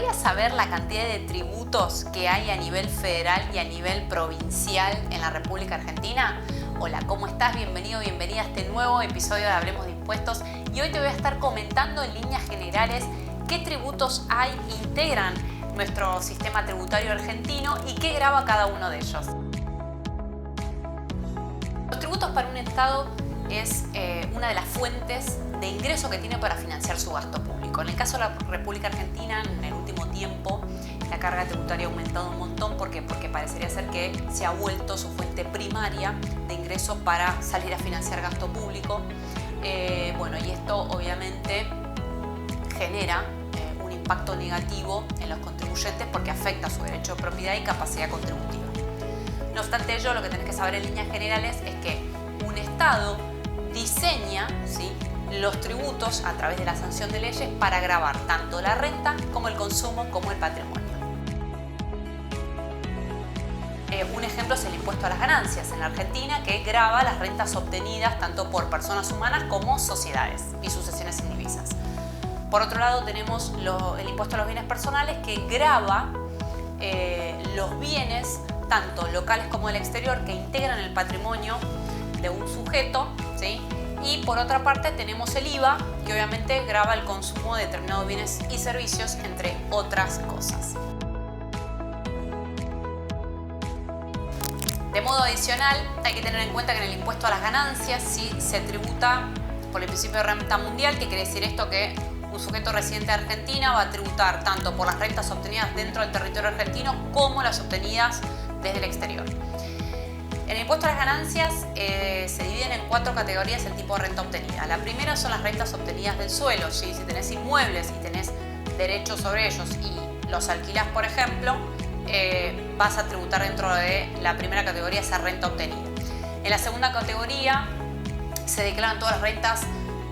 gustaría saber la cantidad de tributos que hay a nivel federal y a nivel provincial en la República Argentina? Hola, ¿cómo estás? Bienvenido, bienvenida a este nuevo episodio de Hablemos de Impuestos. Y hoy te voy a estar comentando en líneas generales qué tributos hay e integran nuestro sistema tributario argentino y qué grava cada uno de ellos. Los tributos para un Estado es una de las fuentes de ingreso que tiene para financiar su gasto público. En el caso de la República Argentina, en el último tiempo, la carga tributaria ha aumentado un montón. ¿Por qué? Porque parecería ser que se ha vuelto su fuente primaria de ingreso para salir a financiar gasto público. Y esto obviamente genera un impacto negativo en los contribuyentes porque afecta su derecho de propiedad y capacidad contributiva. No obstante ello, lo que tenés que saber en líneas generales es que un Estado diseña, ¿sí?, los tributos a través de la sanción de leyes para gravar tanto la renta como el consumo como el patrimonio. Un ejemplo es el impuesto a las ganancias en la Argentina, que grava las rentas obtenidas tanto por personas humanas como sociedades y sucesiones indivisas. Por otro lado tenemos el impuesto a los bienes personales, que grava los bienes tanto locales como del exterior que integran el patrimonio de un sujeto, ¿sí? Y por otra parte tenemos el IVA, que obviamente grava el consumo de determinados bienes y servicios, entre otras cosas. De modo adicional, hay que tener en cuenta que en el impuesto a las ganancias sí se tributa por el principio de renta mundial, que quiere decir esto que un sujeto residente de Argentina va a tributar tanto por las rentas obtenidas dentro del territorio argentino como las obtenidas desde el exterior. En el impuesto a las ganancias se dividen en 4 categorías el tipo de renta obtenida. La primera son las rentas obtenidas del suelo, ¿sí? Si tenés inmuebles y tenés derechos sobre ellos y los alquilás, por ejemplo, vas a tributar dentro de la primera categoría esa renta obtenida. En la segunda categoría se declaran todas las rentas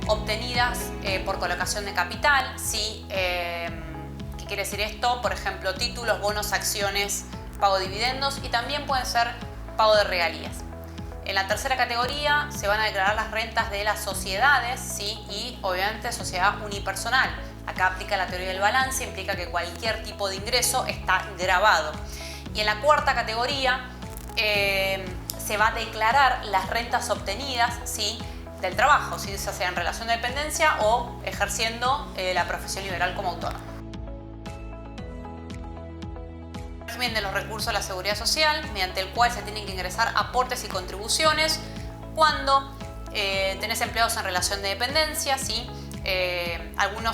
obtenidas por colocación de capital, ¿sí? ¿Qué quiere decir esto? Por ejemplo, títulos, bonos, acciones, pago de dividendos, y también pueden ser pago de regalías. En la tercera categoría se van a declarar las rentas de las sociedades, ¿sí? Y obviamente sociedad unipersonal. Acá aplica la teoría del balance, implica que cualquier tipo de ingreso está gravado. Y en la cuarta categoría se va a declarar las rentas obtenidas, ¿sí?, del trabajo, ¿sí?, ya sea en relación de dependencia o ejerciendo la profesión liberal como autónomo. Régimen de los recursos de la seguridad social, mediante el cual se tienen que ingresar aportes y contribuciones cuando tenés empleados en relación de dependencia, ¿sí?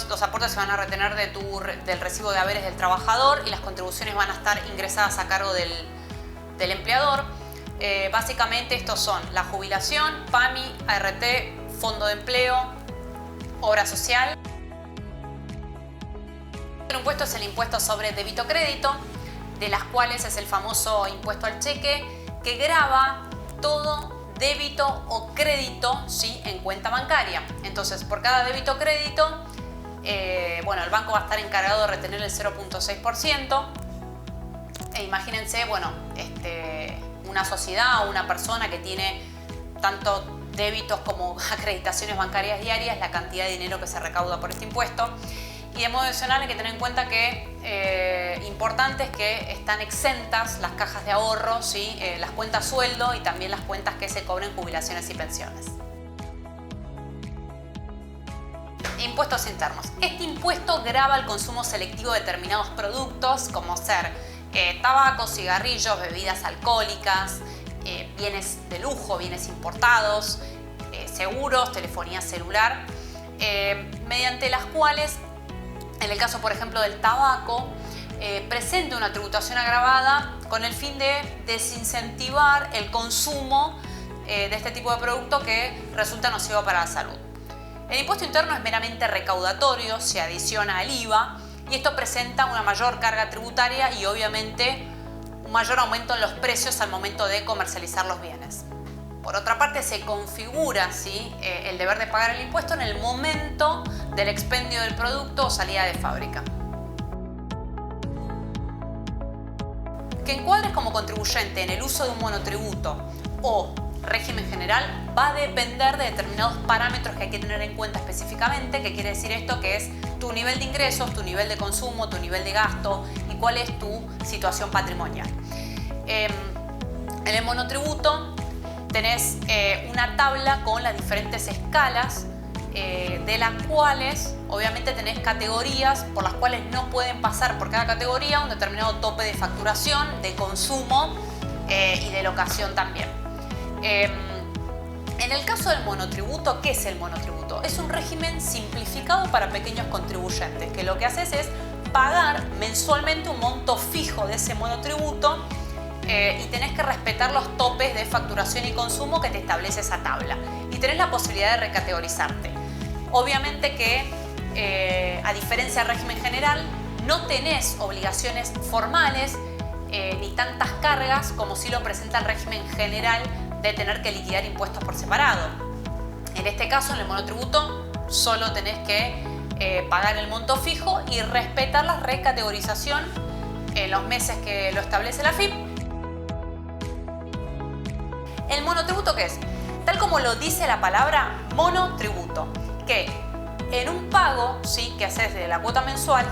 Los aportes se van a retener del recibo de haberes del trabajador y las contribuciones van a estar ingresadas a cargo del empleador. Básicamente estos son la jubilación, PAMI, ART, Fondo de Empleo, Obra Social. Otro impuesto es el impuesto sobre débito-crédito, de las cuales es el famoso impuesto al cheque, que grava todo débito o crédito, ¿sí?, en cuenta bancaria. Entonces, por cada débito o crédito, el banco va a estar encargado de retener el 0.6%. Imagínense, una sociedad o una persona que tiene tanto débitos como acreditaciones bancarias diarias, la cantidad de dinero que se recauda por este impuesto. Y de modo adicional hay que tener en cuenta que importante es que están exentas las cajas de ahorro, ¿sí?, las cuentas sueldo y también las cuentas que se cobren jubilaciones y pensiones. Impuestos internos. Este impuesto grava el consumo selectivo de determinados productos, como ser tabaco, cigarrillos, bebidas alcohólicas, bienes de lujo, bienes importados, seguros, telefonía celular, mediante las cuales, en el caso, por ejemplo, del tabaco, presenta una tributación agravada con el fin de desincentivar el consumo de este tipo de producto que resulta nocivo para la salud. El impuesto interno es meramente recaudatorio, se adiciona al IVA y esto presenta una mayor carga tributaria y obviamente un mayor aumento en los precios al momento de comercializar los bienes. Por otra parte, se configura, ¿sí?, el deber de pagar el impuesto en el momento del expendio del producto o salida de fábrica. Que encuadres como contribuyente en el uso de un monotributo o régimen general va a depender de determinados parámetros que hay que tener en cuenta específicamente. ¿Qué quiere decir esto? Que es tu nivel de ingresos, tu nivel de consumo, tu nivel de gasto y cuál es tu situación patrimonial. En el monotributo tenés una tabla con las diferentes escalas de las cuales obviamente tenés categorías por las cuales no pueden pasar por cada categoría un determinado tope de facturación, de consumo y de locación también. En el caso del monotributo, ¿qué es el monotributo? Es un régimen simplificado para pequeños contribuyentes, que lo que haces es pagar mensualmente un monto fijo de ese monotributo y tenés que respetar los topes de facturación y consumo que te establece esa tabla. Y tenés la posibilidad de recategorizarte. Obviamente que, a diferencia del régimen general, no tenés obligaciones formales ni tantas cargas como si lo presenta el régimen general de tener que liquidar impuestos por separado. En este caso, en el monotributo, solo tenés que pagar el monto fijo y respetar la recategorización en los meses que lo establece la AFIP. ¿El monotributo qué es? Tal como lo dice la palabra monotributo, que en un pago, ¿sí?, que haces de la cuota mensual,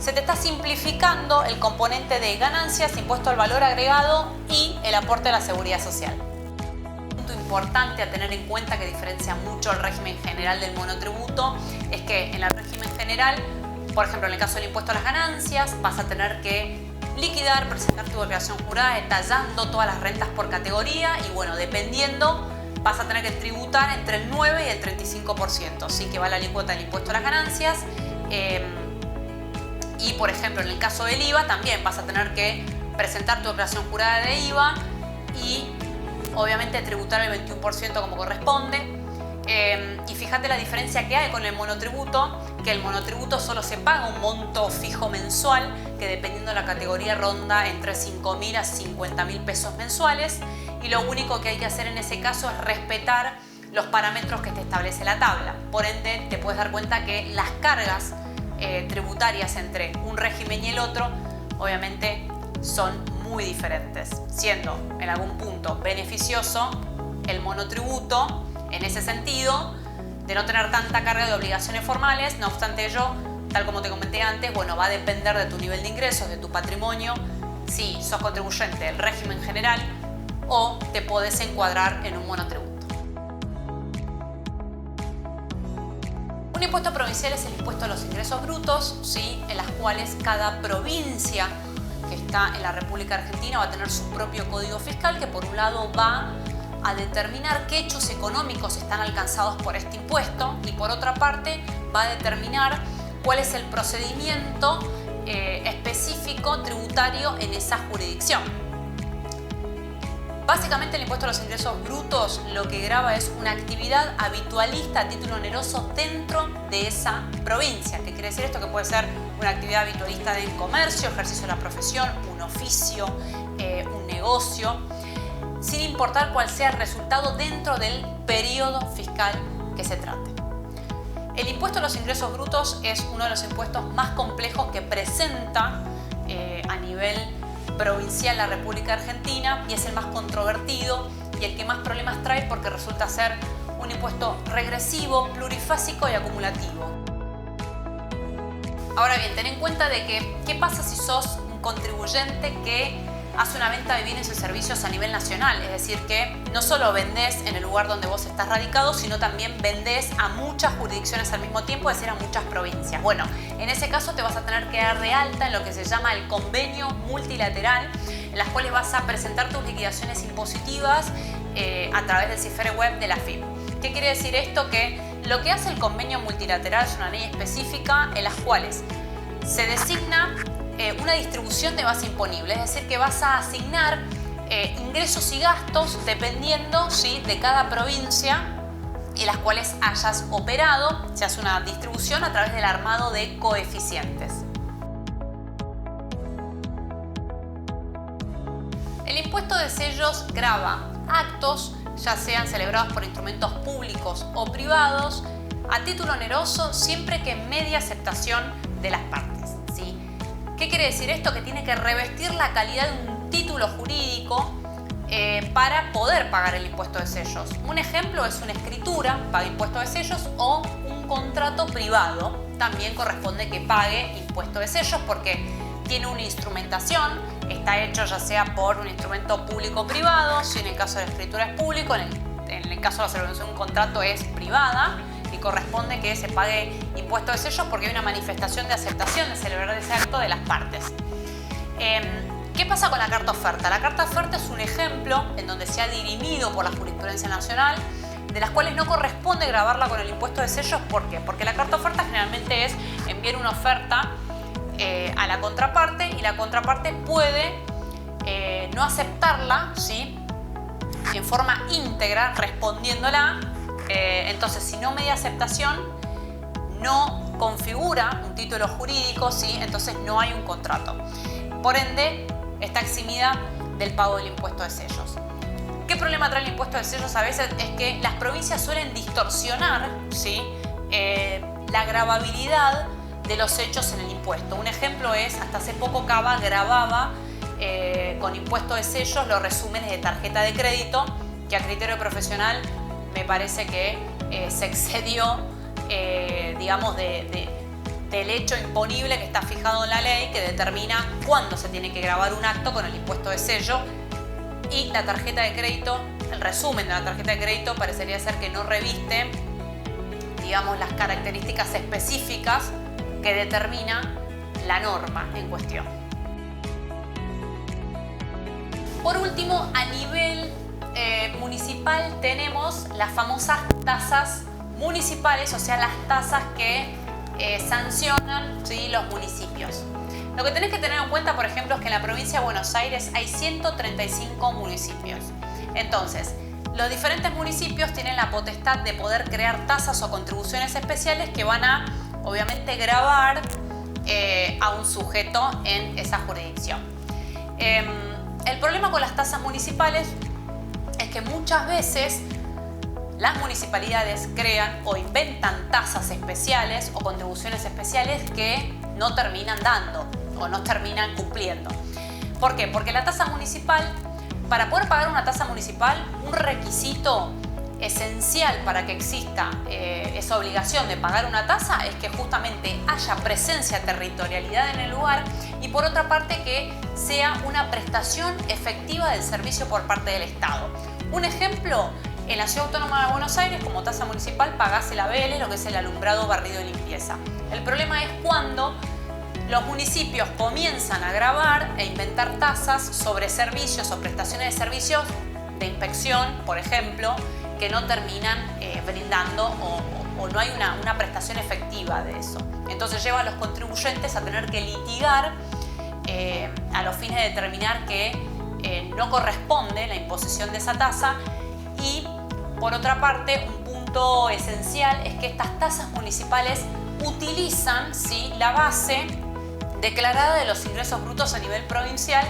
se te está simplificando el componente de ganancias, impuesto al valor agregado y el aporte a la seguridad social. Un punto importante a tener en cuenta que diferencia mucho el régimen general del monotributo es que en el régimen general, por ejemplo, en el caso del impuesto a las ganancias, vas a tener que liquidar, presentar tu declaración jurada detallando todas las rentas por categoría y bueno, dependiendo, vas a tener que tributar entre el 9 y el 35%, sí, que va la alícuota del impuesto a las ganancias. Y por ejemplo, en el caso del IVA también vas a tener que presentar tu declaración jurada de IVA y obviamente tributar el 21% como corresponde. Y fíjate la diferencia que hay con el monotributo, que el monotributo solo se paga un monto fijo mensual que dependiendo de la categoría ronda entre 5.000 a 50.000 pesos mensuales y lo único que hay que hacer en ese caso es respetar los parámetros que te establece la tabla. Por ende, te puedes dar cuenta que las cargas tributarias entre un régimen y el otro obviamente son muy diferentes, siendo en algún punto beneficioso el monotributo en ese sentido de no tener tanta carga de obligaciones formales. No obstante ello, tal como te comenté antes, bueno, va a depender de tu nivel de ingresos, de tu patrimonio, si sos contribuyente del régimen general o te podés encuadrar en un monotributo. Un impuesto provincial es el impuesto a los ingresos brutos, ¿sí?, en las cuales cada provincia que está en la República Argentina va a tener su propio código fiscal que por un lado va a determinar qué hechos económicos están alcanzados por este impuesto y por otra parte va a determinar cuál es el procedimiento específico tributario en esa jurisdicción. Básicamente el impuesto a los ingresos brutos lo que grava es una actividad habitualista a título oneroso dentro de esa provincia. ¿Qué quiere decir esto? Que puede ser una actividad habitualista de comercio, ejercicio de la profesión, un oficio, un negocio, sin importar cuál sea el resultado dentro del periodo fiscal que se trate. El impuesto a los ingresos brutos es uno de los impuestos más complejos que presenta a nivel provincial la República Argentina y es el más controvertido y el que más problemas trae porque resulta ser un impuesto regresivo, plurifásico y acumulativo. Ahora bien, ten en cuenta de que ¿qué pasa si sos un contribuyente que hace una venta de bienes y servicios a nivel nacional? Es decir, que no solo vendés en el lugar donde vos estás radicado, sino también vendés a muchas jurisdicciones al mismo tiempo, es decir, a muchas provincias. Bueno, en ese caso te vas a tener que dar de alta en lo que se llama el convenio multilateral, en las cuales vas a presentar tus liquidaciones impositivas a través del cifre web de la AFIP. ¿Qué quiere decir esto? Que lo que hace el convenio multilateral es una ley específica en las cuales se designa una distribución de base imponible, es decir, que vas a asignar ingresos y gastos dependiendo, ¿sí?, de cada provincia en las cuales hayas operado. Se hace una distribución a través del armado de coeficientes. El impuesto de sellos grava actos, ya sean celebrados por instrumentos públicos o privados, a título oneroso siempre que medie aceptación de las partes, ¿sí? ¿Qué quiere decir esto? Que tiene que revestir la calidad de un título jurídico para poder pagar el impuesto de sellos. Un ejemplo es una escritura, paga impuesto de sellos, o un contrato privado, también corresponde que pague impuesto de sellos porque tiene una instrumentación, está hecho ya sea por un instrumento público o privado, si en el caso de la escritura es público, en el caso de la celebración de un contrato es privada y corresponde que se pague impuesto de sellos porque hay una manifestación de aceptación de celebrar ese acto de las partes. ¿Qué pasa con la carta oferta? La carta oferta es un ejemplo en donde se ha dirimido por la jurisprudencia nacional, de las cuales no corresponde gravarla con el impuesto de sellos. ¿Por qué? Porque la carta oferta generalmente es enviar una oferta a la contraparte y la contraparte puede no aceptarla, ¿sí?, en forma íntegra, respondiéndola. Entonces, si no media aceptación, no configura un título jurídico, ¿sí?, entonces no hay un contrato. Por ende, está eximida del pago del impuesto de sellos. ¿Qué problema trae el impuesto de sellos? A veces es que las provincias suelen distorsionar, ¿sí?, la gravabilidad de los hechos en el impuesto. Un ejemplo es, hasta hace poco Cava grababa con impuesto de sellos los resúmenes de tarjeta de crédito, que a criterio profesional me parece que se excedió, digamos, del hecho imponible que está fijado en la ley, que determina cuándo se tiene que grabar un acto con el impuesto de sello. Y la tarjeta de crédito, el resumen de la tarjeta de crédito parecería ser que no reviste, digamos, las características específicas que determina la norma en cuestión. Por último, a nivel municipal tenemos las famosas tasas municipales, o sea, las tasas que sancionan, ¿sí?, los municipios. Lo que tenés que tener en cuenta, por ejemplo, es que en la provincia de Buenos Aires hay 135 municipios. Entonces, los diferentes municipios tienen la potestad de poder crear tasas o contribuciones especiales que van a, obviamente, gravar a un sujeto en esa jurisdicción. El problema con las tasas municipales es que muchas veces las municipalidades crean o inventan tasas especiales o contribuciones especiales que no terminan dando o no terminan cumpliendo. ¿Por qué? Porque la tasa municipal, para poder pagar una tasa municipal, un requisito esencial para que exista esa obligación de pagar una tasa es que justamente haya presencia, territorialidad en el lugar y, por otra parte, que sea una prestación efectiva del servicio por parte del Estado. Un ejemplo, en la Ciudad Autónoma de Buenos Aires, como tasa municipal, pagás el ABL, lo que es el alumbrado, barrido y limpieza. El problema es cuando los municipios comienzan a gravar e inventar tasas sobre servicios o prestaciones de servicios de inspección, por ejemplo, que no terminan brindando o no hay una prestación efectiva de eso. Entonces lleva a los contribuyentes a tener que litigar a los fines de determinar que no corresponde la imposición de esa tasa. Y por otra parte, un punto esencial es que estas tasas municipales utilizan, ¿sí?, la base declarada de los ingresos brutos a nivel provincial,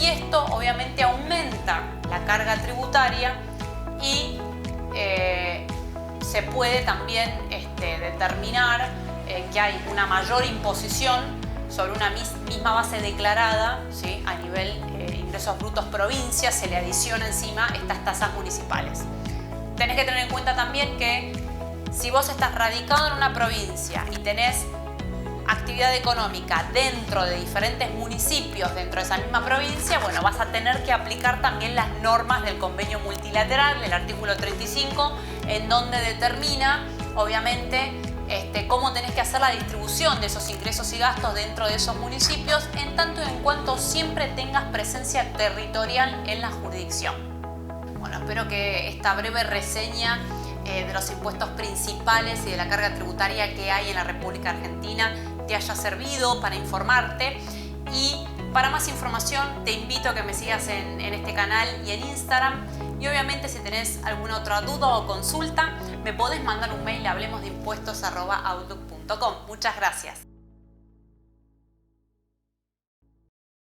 y esto obviamente aumenta la carga tributaria y se puede también determinar que hay una mayor imposición sobre una misma base declarada, ¿sí?, a nivel ingresos brutos provincia, se le adiciona encima estas tasas municipales. Tenés que tener en cuenta también que si vos estás radicado en una provincia y tenés actividad económica dentro de diferentes municipios dentro de esa misma provincia, bueno, vas a tener que aplicar también las normas del convenio multilateral, del artículo 35, en donde determina, obviamente, cómo tenés que hacer la distribución de esos ingresos y gastos dentro de esos municipios, en tanto y en cuanto siempre tengas presencia territorial en la jurisdicción. Bueno, espero que esta breve reseña de los impuestos principales y de la carga tributaria que hay en la República Argentina te haya servido para informarte, y para más información te invito a que me sigas en este canal y en Instagram, y obviamente si tenés alguna otra duda o consulta me podés mandar un mail a hablemosdeimpuestos@outlook.com. Muchas gracias.